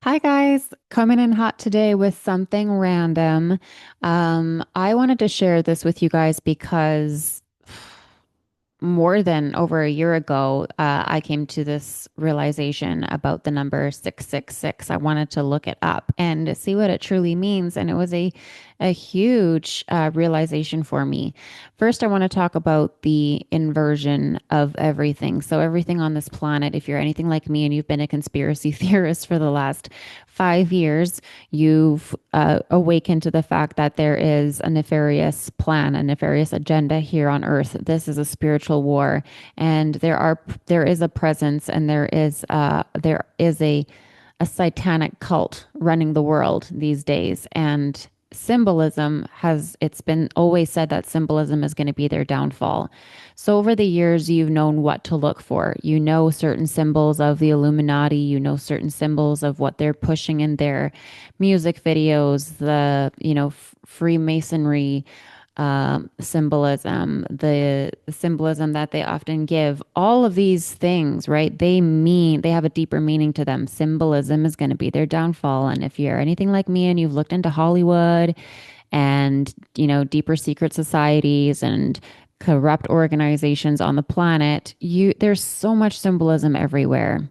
Hi guys, coming in hot today with something random. I wanted to share this with you guys because more than over a year ago, I came to this realization about the number 666. I wanted to look it up and see what it truly means. And it was a huge realization for me. First, I want to talk about the inversion of everything. So, everything on this planet, if you're anything like me and you've been a conspiracy theorist for the last 5 years, you've awakened to the fact that there is a nefarious plan, a nefarious agenda here on Earth. This is a spiritual war, and there is a presence, and there is a satanic cult running the world these days, and symbolism has it's been always said that symbolism is going to be their downfall. So over the years you've known what to look for. You know certain symbols of the Illuminati, you know certain symbols of what they're pushing in their music videos, the Freemasonry symbolism, the symbolism that they often give, all of these things, right? They have a deeper meaning to them. Symbolism is going to be their downfall. And if you're anything like me and you've looked into Hollywood and, deeper secret societies and corrupt organizations on the planet, there's so much symbolism everywhere.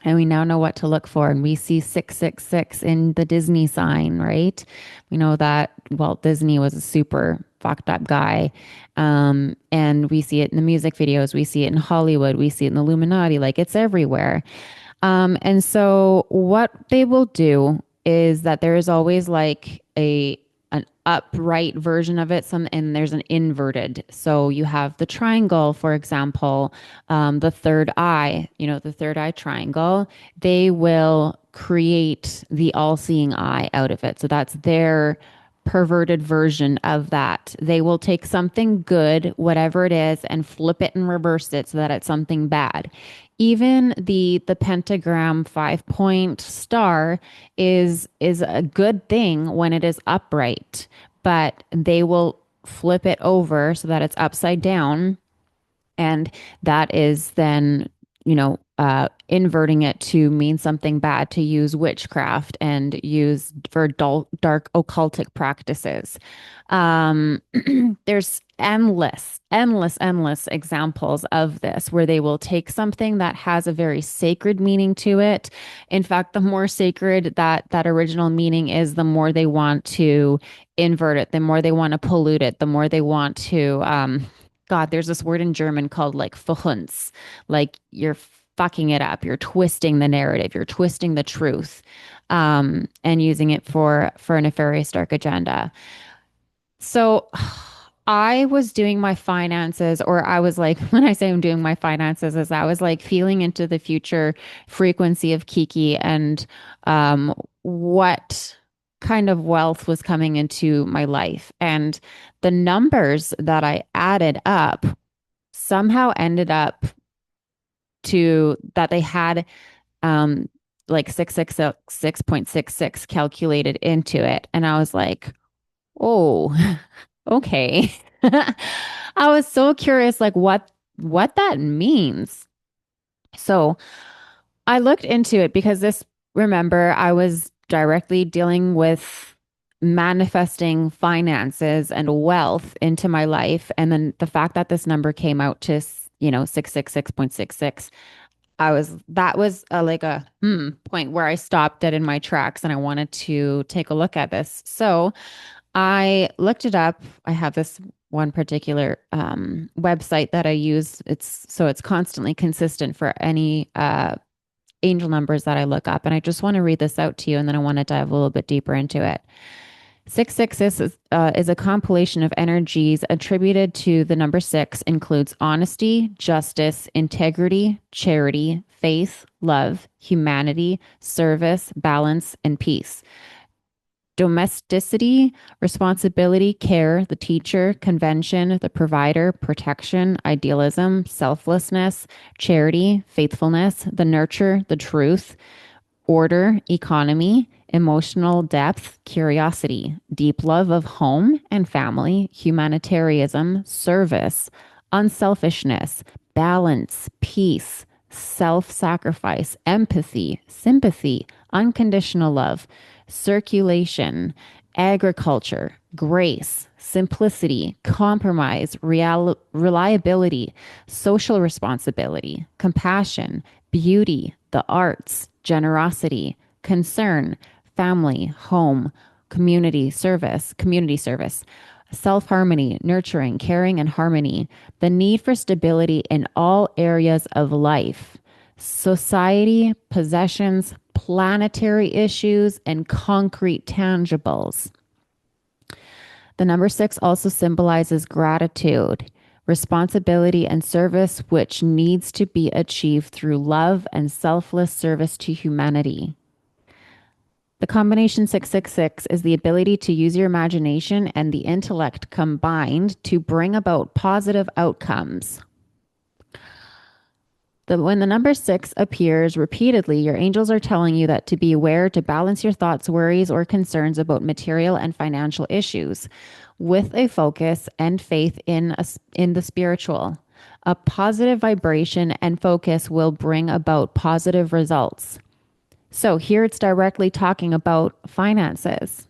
And we now know what to look for. And we see 666 in the Disney sign, right? We know that Walt Disney was a super fucked up guy. And we see it in the music videos. We see it in Hollywood. We see it in the Illuminati. Like it's everywhere. And so what they will do is that there is always like an upright version of it, and there's an inverted. So you have the triangle, for example, the third eye, the third eye triangle. They will create the all-seeing eye out of it. So that's their perverted version of that. They will take something good, whatever it is, and flip it and reverse it so that it's something bad. Even the pentagram 5 point star is a good thing when it is upright, but they will flip it over so that it's upside down, and that is then inverting it to mean something bad, to use witchcraft and use for dark occultic practices. Um, there's endless examples of this where they will take something that has a very sacred meaning to it. In fact, the more sacred that original meaning is, the more they want to invert it, the more they want to pollute it, the more they want to God, there's this word in German called like verhunz, like you're fucking it up, you're twisting the narrative, you're twisting the truth, and using it for a nefarious dark agenda. So I was doing my finances, or I was like, when I say I'm doing my finances, is I was like feeling into the future frequency of Kiki and what kind of wealth was coming into my life. And the numbers that I added up somehow ended up to that they had um like 666.66 calculated into it. And I was like, oh, okay. I was so curious, like what that means. So I looked into it because remember, I was directly dealing with manifesting finances and wealth into my life. And then the fact that this number came out to, 666.66, that was like a point where I stopped dead in my tracks and I wanted to take a look at this. So I looked it up. I have this one particular website that I use. It's constantly consistent for any angel numbers that I look up. And I just want to read this out to you, and then I want to dive a little bit deeper into it. 666 is a compilation of energies attributed to the number six, includes honesty, justice, integrity, charity, faith, love, humanity, service, balance, and peace. Domesticity, responsibility, care, the teacher, convention, the provider, protection, idealism, selflessness, charity, faithfulness, the nurture, the truth, order, economy, emotional depth, curiosity, deep love of home and family, humanitarianism, service, unselfishness, balance, peace, self-sacrifice, empathy, sympathy, unconditional love, circulation, agriculture, grace, simplicity, compromise, reliability, social responsibility, compassion, beauty, the arts, generosity, concern, family, home, community service, self harmony, nurturing, caring, and harmony, the need for stability in all areas of life, society, possessions, planetary issues, and concrete tangibles. The number six also symbolizes gratitude, responsibility, and service, which needs to be achieved through love and selfless service to humanity. The combination 666 is the ability to use your imagination and the intellect combined to bring about positive outcomes. When the number six appears repeatedly, your angels are telling you that to be aware, to balance your thoughts, worries, or concerns about material and financial issues with a focus and faith in the spiritual. A positive vibration and focus will bring about positive results. So here it's directly talking about finances.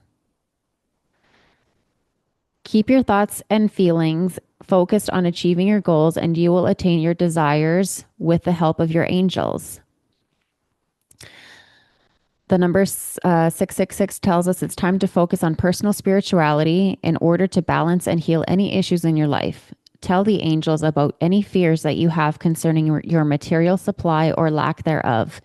Keep your thoughts and feelings focused on achieving your goals, and you will attain your desires with the help of your angels. The number 666 tells us it's time to focus on personal spirituality in order to balance and heal any issues in your life. Tell the angels about any fears that you have concerning your material supply or lack thereof.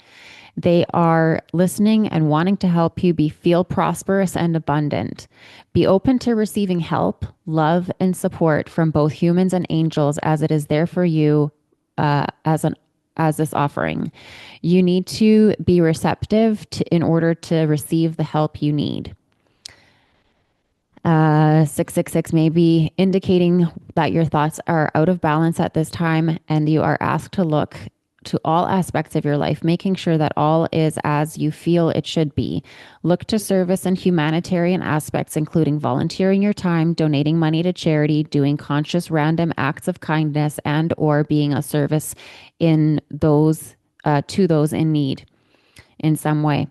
They are listening and wanting to help you feel prosperous and abundant. Be open to receiving help, love, and support from both humans and angels, as it is there for you as this offering. You need to be receptive in order to receive the help you need. 666 may be indicating that your thoughts are out of balance at this time, and you are asked to look to all aspects of your life, making sure that all is as you feel it should be. Look to service and humanitarian aspects, including volunteering your time, donating money to charity, doing conscious random acts of kindness, and or being a service in those to those in need in some way.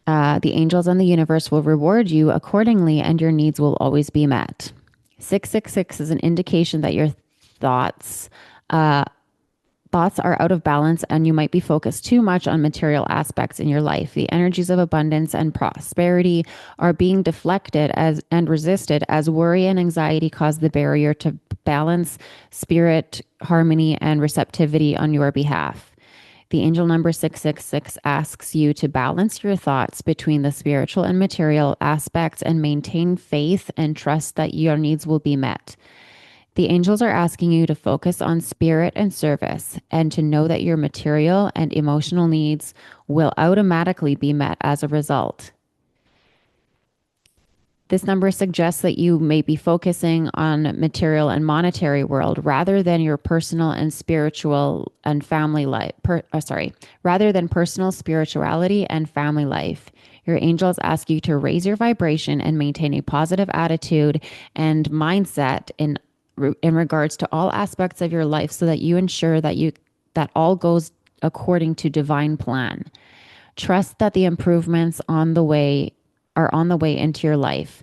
The angels and the universe will reward you accordingly, and your needs will always be met. 666 is an indication that your thoughts are out of balance, and you might be focused too much on material aspects in your life. The energies of abundance and prosperity are being deflected and resisted as worry and anxiety cause the barrier to balance, spirit, harmony, and receptivity on your behalf. The angel number 666 asks you to balance your thoughts between the spiritual and material aspects and maintain faith and trust that your needs will be met. The angels are asking you to focus on spirit and service, and to know that your material and emotional needs will automatically be met as a result. This number suggests that you may be focusing on material and monetary world rather than your personal and spiritual and family life. Rather than personal spirituality and family life. Your angels ask you to raise your vibration and maintain a positive attitude and mindset in regards to all aspects of your life, so that you ensure that all goes according to divine plan. Trust that the improvements are on the way into your life.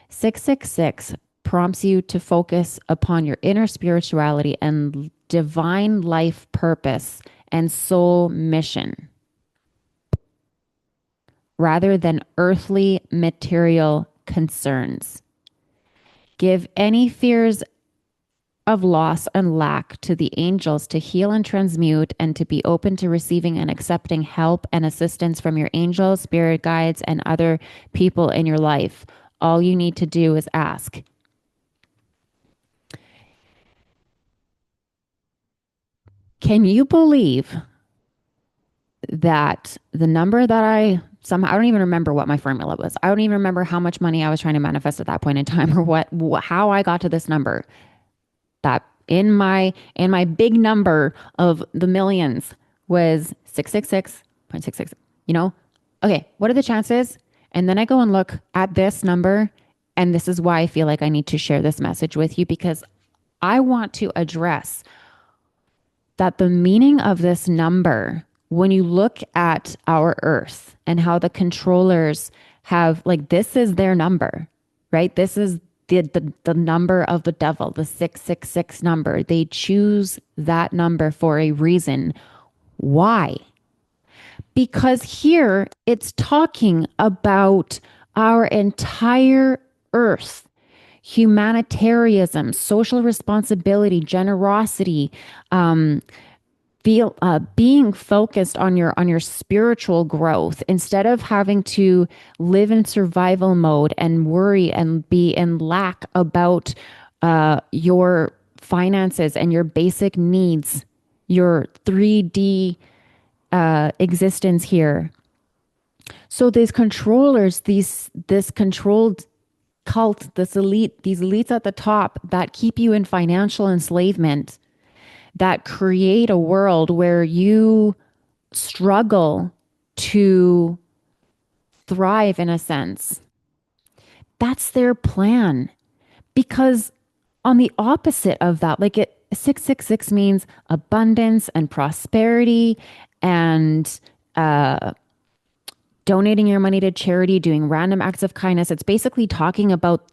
666 prompts you to focus upon your inner spirituality and divine life purpose and soul mission, rather than earthly material concerns. Give any fears of loss and lack to the angels to heal and transmute, and to be open to receiving and accepting help and assistance from your angels, spirit guides, and other people in your life. All you need to do is ask. Can you believe that the number that I don't even remember what my formula was. I don't even remember how much money I was trying to manifest at that point in time, or how I got to this number. That in my big number of the millions was 666.66, Okay, what are the chances? And then I go and look at this number, and this is why I feel like I need to share this message with you, because I want to address that the meaning of this number, when you look at our earth and how the controllers have, like, this is their number, right? This is the number of the devil, the 666 number. They choose that number for a reason. Why? Because here it's talking about our entire earth, humanitarianism, social responsibility, generosity, being focused on your spiritual growth instead of having to live in survival mode and worry and be in lack about your finances and your basic needs, your 3D existence here. So these controllers, this controlled cult, this elite, these elites at the top that keep you in financial enslavement, that create a world where you struggle to thrive in a sense. That's their plan. Because on the opposite of that, like it 666 means abundance and prosperity and donating your money to charity, doing random acts of kindness. It's basically talking about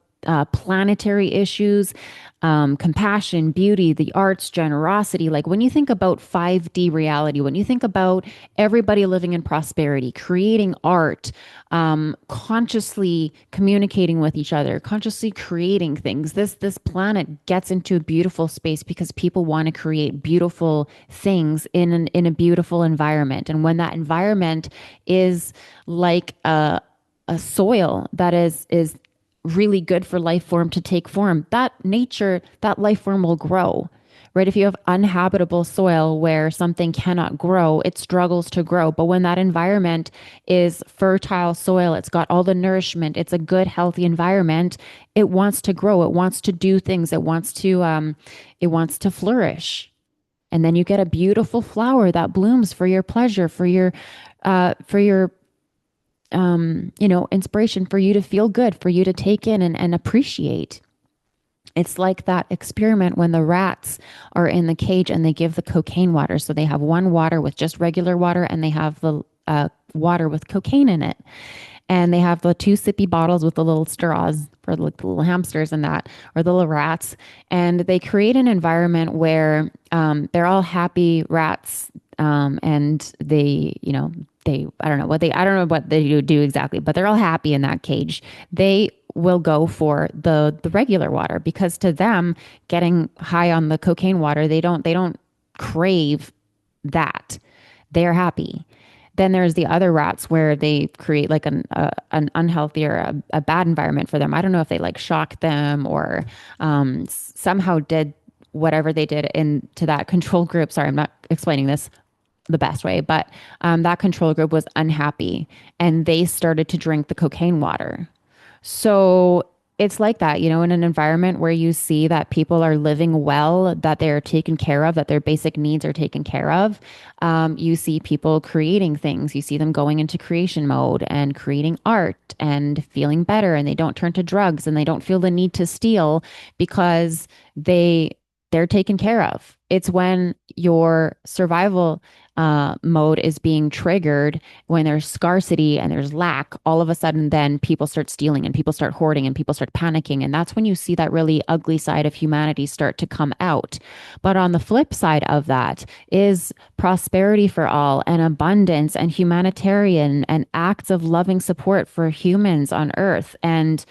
planetary issues, compassion, beauty, the arts, generosity. Like when you think about 5D reality, when you think about everybody living in prosperity, creating art, consciously communicating with each other, consciously creating things, this planet gets into a beautiful space because people want to create beautiful things in a beautiful environment. And when that environment is like a soil that is really good for life form to take form, that nature, that life form will grow, right? If you have uninhabitable soil where something cannot grow, it struggles to grow. But when that environment is fertile soil, it's got all the nourishment, it's a good, healthy environment, it wants to grow, it wants to do things, it wants to flourish. And then you get a beautiful flower that blooms for your pleasure, for your inspiration, for you to feel good, for you to take in and appreciate. It's like that experiment when the rats are in the cage and they give the cocaine water. So they have one water with just regular water and they have the water with cocaine in it. And they have the two sippy bottles with the little straws for like the little hamsters and that, or the little rats. And they create an environment where they're all happy rats. And I don't know what they do exactly, but they're all happy in that cage. They will go for the regular water because to them, getting high on the cocaine water, they don't crave that. They're happy. Then there's the other rats where they create like an unhealthy or a bad environment for them. I don't know if they like shocked them or somehow did whatever they did into that control group. Sorry, I'm not explaining this the best way, but that control group was unhappy and they started to drink the cocaine water. So it's like that, in an environment where you see that people are living well, that they're taken care of, that their basic needs are taken care of. You see people creating things. You see them going into creation mode and creating art and feeling better, and they don't turn to drugs and they don't feel the need to steal because they're taken care of. It's when your survival mode is being triggered, when there's scarcity and there's lack, all of a sudden then people start stealing and people start hoarding and people start panicking. And that's when you see that really ugly side of humanity start to come out. But on the flip side of that is prosperity for all and abundance and humanitarian and acts of loving support for humans on earth. And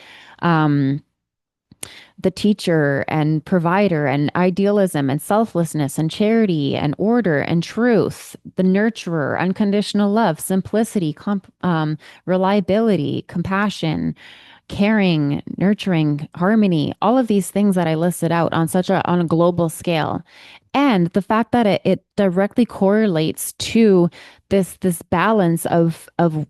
the teacher and provider and idealism and selflessness and charity and order and truth, the nurturer, unconditional love, simplicity, reliability, compassion, caring, nurturing, harmony, all of these things that I listed out on a global scale. And the fact that it directly correlates to this balance of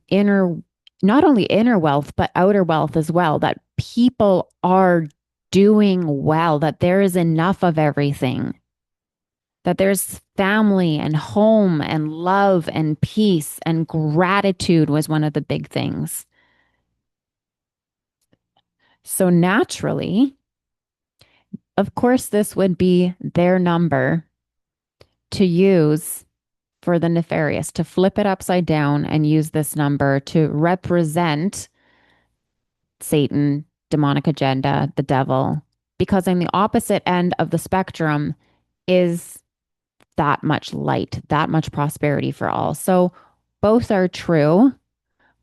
inner, not only inner wealth, but outer wealth as well, that people are doing well, that there is enough of everything, that there's family and home and love and peace and gratitude was one of the big things. So naturally, of course, this would be their number to use for the nefarious, to flip it upside down and use this number to represent Satan, demonic agenda, the devil, because on the opposite end of the spectrum is that much light, that much prosperity for all. So both are true,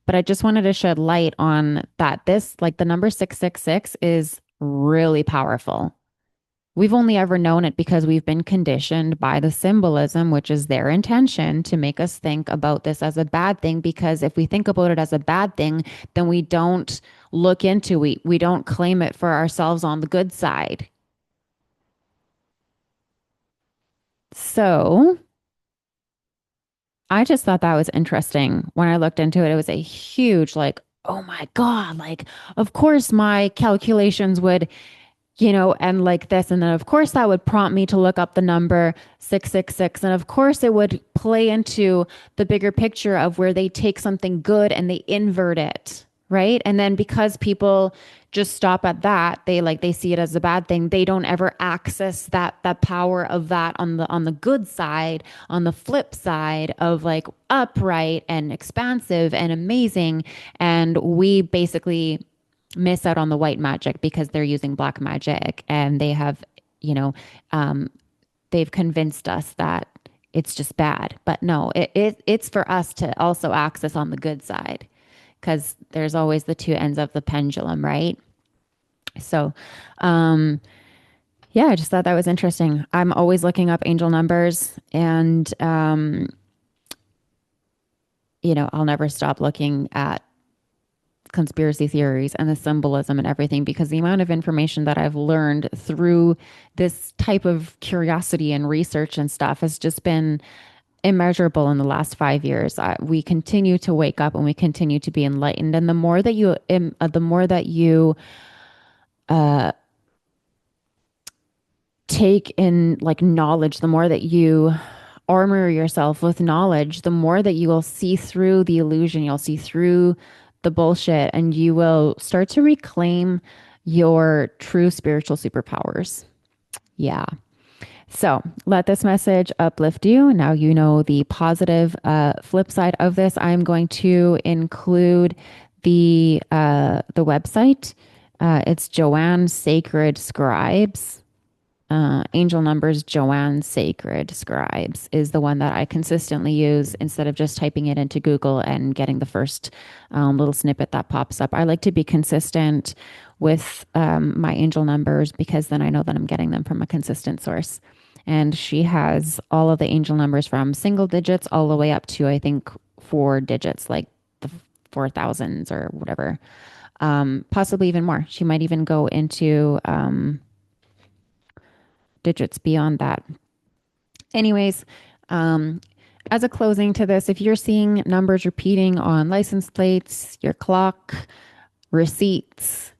but I just wanted to shed light on that. This, like the number 666, is really powerful. We've only ever known it because we've been conditioned by the symbolism, which is their intention to make us think about this as a bad thing. Because if we think about it as a bad thing, then we don't look into it. We don't claim it for ourselves on the good side. So I just thought that was interesting. When I looked into it, it was a huge, like, oh my God, like, of course my calculations would and like this. And then, of course, that would prompt me to look up the number 666. And of course, it would play into the bigger picture of where they take something good and they invert it. Right. And then because people just stop at that, they see it as a bad thing. They don't ever access that power of that on the good side, on the flip side of like upright and expansive and amazing. And we basically miss out on the white magic because they're using black magic and they have, you know, um, they've convinced us that it's just bad. But no, it's for us to also access on the good side because there's always the two ends of the pendulum, right? So, um, yeah, I just thought that was interesting. I'm always looking up angel numbers and, I'll never stop looking at conspiracy theories and the symbolism and everything because the amount of information that I've learned through this type of curiosity and research and stuff has just been immeasurable in the last 5 years. We continue to wake up and we continue to be enlightened, and the more that you take in like knowledge, the more that you armor yourself with knowledge, the more that you will see through the illusion, you'll see through the bullshit, and you will start to reclaim your true spiritual superpowers. Yeah. So let this message uplift you. Now you know the positive flip side of this. I'm going to include the website. It's Joanne Sacred Scribes. Angel Numbers Joanne Sacred Scribes is the one that I consistently use instead of just typing it into Google and getting the first little snippet that pops up. I like to be consistent with my angel numbers because then I know that I'm getting them from a consistent source. And she has all of the angel numbers from single digits all the way up to, I think, 4 digits, like the 4,000s or whatever, possibly even more. She might even go into digits beyond that. Anyways, um, as a closing to this, if you're seeing numbers repeating on license plates, your clock, receipts,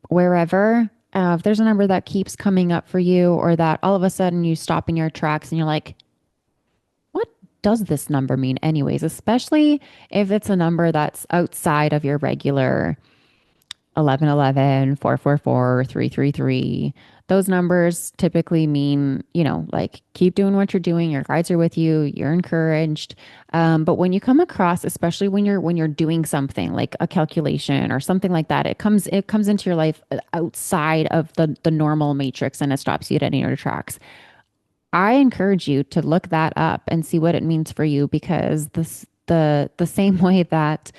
wherever, if there's a number that keeps coming up for you, or that all of a sudden you stop in your tracks and you're like, what does this number mean, anyways? Especially if it's a number that's outside of your regular 1111, 444, 333. Those numbers typically mean, like keep doing what you're doing. Your guides are with you. You're encouraged. But when you come across, especially when you're doing something like a calculation or something like that, it comes into your life outside of the normal matrix and it stops you at any of your tracks. I encourage you to look that up and see what it means for you because the same way that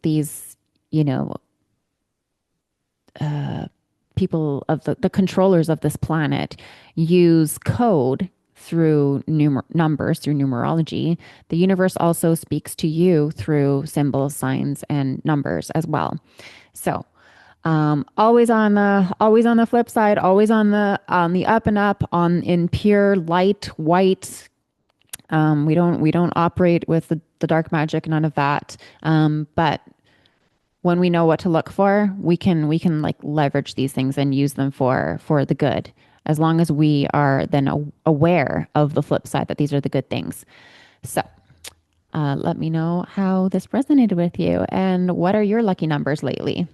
these you know people of the controllers of this planet use code through numbers, through numerology. The universe also speaks to you through symbols, signs, and numbers as well. So always on the flip side, always on the up and up, on in pure light, white. We don't operate with the dark magic, none of that. But when we know what to look for, we can like leverage these things and use them for the good, as long as we are then aware of the flip side that these are the good things. So, let me know how this resonated with you and what are your lucky numbers lately.